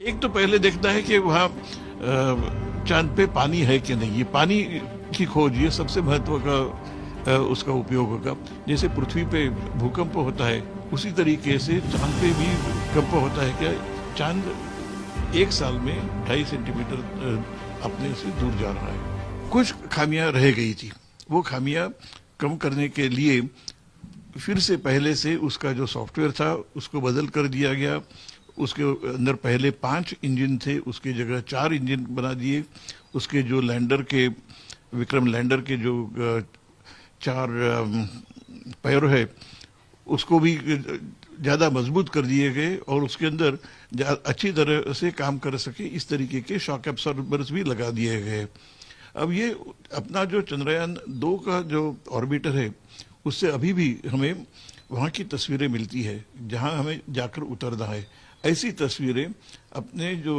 एक तो पहले देखना है कि वहाँ चांद पे पानी है कि नहीं। ये पानी की खोज ये सबसे महत्व का उसका उपयोग होगा। जैसे पृथ्वी पे भूकंप होता है उसी तरीके से चांद पे भी कंप होता है। क्या चांद एक साल में 2.5 सेंटीमीटर अपने से दूर जा रहा है। कुछ खामियां रह गई थी, वो खामियां कम करने के लिए फिर से पहले से उसका जो सॉफ्टवेयर था उसको बदल कर दिया गया। उसके अंदर पहले 5 इंजन थे, उसकी जगह 4 इंजन बना दिए। उसके जो लैंडर के विक्रम लैंडर के जो 4 पैर है उसको भी ज़्यादा मजबूत कर दिए गए और उसके अंदर अच्छी तरह से काम कर सके इस तरीके के शॉक एब्सॉर्बर्स भी लगा दिए गए। अब ये अपना जो चंद्रयान 2 का जो ऑर्बिटर है उससे अभी भी हमें वहाँ की तस्वीरें मिलती है जहाँ हमें जाकर उतरना है। ऐसी तस्वीरें अपने जो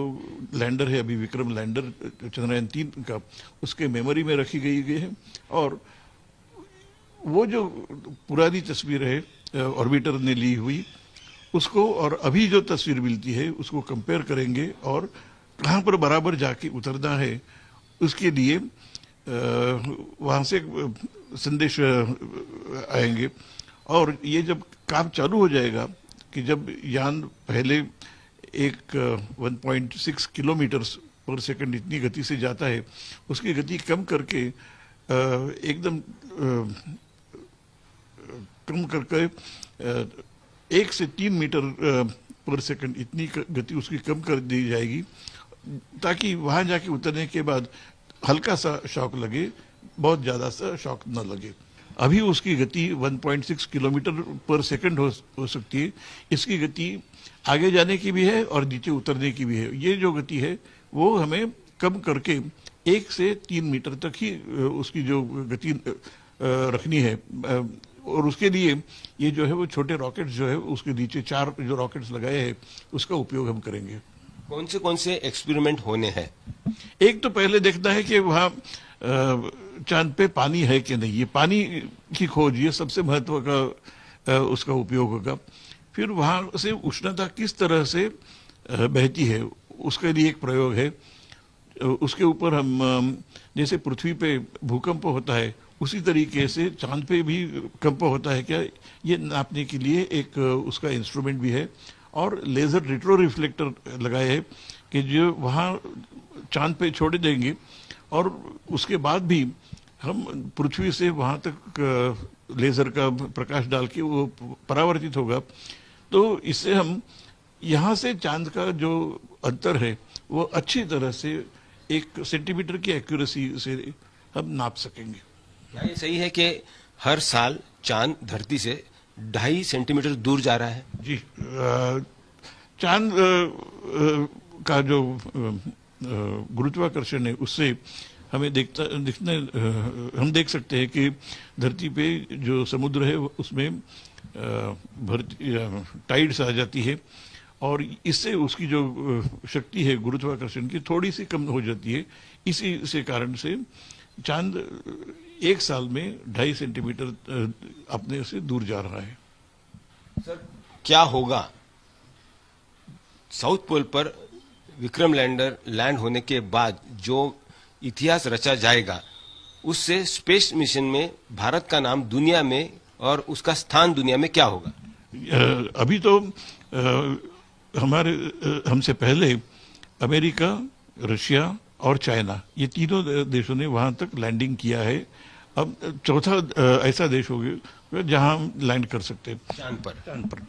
लैंडर है अभी विक्रम लैंडर चंद्रयान 3 का उसके मेमोरी में रखी गई है। और वो जो पुरानी तस्वीर है ऑर्बिटर ने ली हुई उसको और अभी जो तस्वीर मिलती है उसको कंपेयर करेंगे और कहाँ पर बराबर जाके उतरना है उसके लिए वहाँ से संदेश आएंगे। और ये जब काम चालू हो जाएगा कि जब यान पहले एक 1.6 किलोमीटर पर सेकंड इतनी गति से जाता है उसकी गति कम करके एकदम कम करके 1 से 3 मीटर पर सेकंड इतनी गति उसकी कम कर दी जाएगी ताकि वहां जाके उतरने के बाद हल्का सा शॉक लगे, बहुत ज्यादा सा शॉक न लगे। अभी उसकी गति 1.6 किलोमीटर पर सेकंड हो सकती है। इसकी गति आगे जाने की भी है और नीचे उतरने की भी है। ये जो गति है वो हमें कम करके 1 से 3 मीटर तक ही उसकी जो गति रखनी है। और उसके लिए ये जो है वो छोटे रॉकेट्स जो है उसके नीचे 4 जो रॉकेट्स लगाए हैं उसका उपयोग हम करेंगे। कौन से एक्सपेरिमेंट होने हैं? एक तो पहले देखना है कि वहाँ चांद पे पानी है कि नहीं। ये पानी की खोज ये सबसे महत्व का उसका उपयोग होगा। फिर वहाँ से उष्णता किस तरह से बहती है उसके लिए एक प्रयोग है। उसके ऊपर हम जैसे पृथ्वी पे भूकंप होता है उसी तरीके से चांद पे भी कंप होता है क्या, ये नापने के लिए एक उसका इंस्ट्रूमेंट भी है। और लेजर रिट्रो रिफ्लेक्टर लगाए हैं कि जो वहाँ चांद पे छोड़ देंगे और उसके बाद भी हम पृथ्वी से वहाँ तक लेजर का प्रकाश डाल के वो परावर्तित होगा। तो इससे हम यहाँ से चांद का जो अंतर है वो अच्छी तरह से 1 सेंटीमीटर की एक्यूरेसी से हम नाप सकेंगे। क्या ये सही है कि हर साल चांद धरती से 2.5 सेंटीमीटर दूर जा रहा है? जी, चांद का जो गुरुत्वाकर्षण है उससे हमें हम देख सकते हैं कि धरती पे जो समुद्र है उसमें टाइड्स आ जाती है और इससे उसकी जो शक्ति है गुरुत्वाकर्षण की थोड़ी सी कम हो जाती है। इसी से कारण से चांद एक साल में 2.5 सेंटीमीटर अपने से दूर जा रहा है। सर, क्या होगा साउथ पोल पर विक्रम लैंडर लैंड होने के बाद जो इतिहास रचा जाएगा उससे स्पेस मिशन में भारत का नाम दुनिया में और उसका स्थान दुनिया में क्या होगा? अभी तो हमसे पहले अमेरिका, रशिया और चाइना ये तीनों देशों ने वहां तक लैंडिंग किया है। अब चौथा ऐसा देश हो गया जहां हम लैंड कर सकते हैं चांद पर।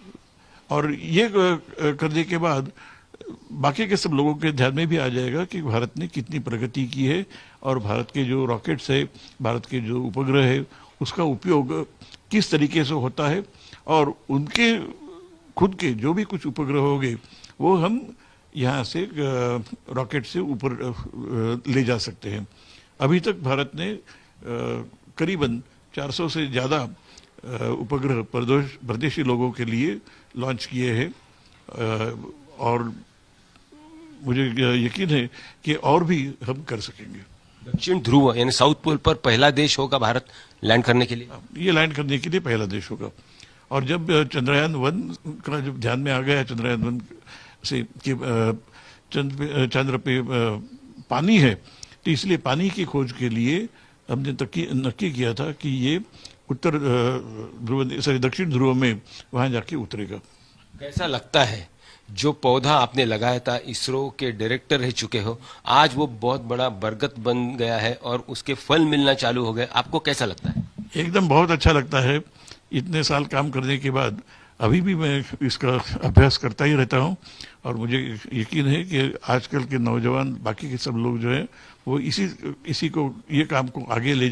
और ये करने के बाद बाकी के सब लोगों के ध्यान में भी आ जाएगा कि भारत ने कितनी प्रगति की है और भारत के जो रॉकेट्स है, भारत के जो उपग्रह है उसका उपयोग किस तरीके से होता है और उनके खुद के जो भी कुछ उपग्रह होंगे वो हम यहाँ से रॉकेट से ऊपर ले जा सकते हैं। अभी तक भारत ने करीबन 400 से ज़्यादा उपग्रह परदेशी लोगों के लिए लॉन्च किए हैं और मुझे यकीन है कि और भी हम कर सकेंगे। दक्षिण ध्रुव यानी साउथ पोल पर पहला देश होगा भारत लैंड करने के लिए? ये लैंड करने के लिए पहला देश होगा। और जब चंद्रयान 1 का जब ध्यान में आ गया चंद्रयान 1 से कि चंद्र पे पानी है, तो इसलिए पानी की खोज के लिए हमने नक्की किया था कि ये उत्तर दक्षिण ध्रुव में वहां जाके उतरेगा। कैसा लगता है जो पौधा आपने लगाया था, इसरो के डायरेक्टर रह चुके हो, आज वो बहुत बड़ा बरगद बन गया है और उसके फल मिलना चालू हो गए, आपको कैसा लगता है? एकदम बहुत अच्छा लगता है। इतने साल काम करने के बाद अभी भी मैं इसका अभ्यास करता ही रहता हूँ और मुझे यकीन है कि आजकल के नौजवान बाकी के सब लोग जो है वो इसी को ये काम को आगे ले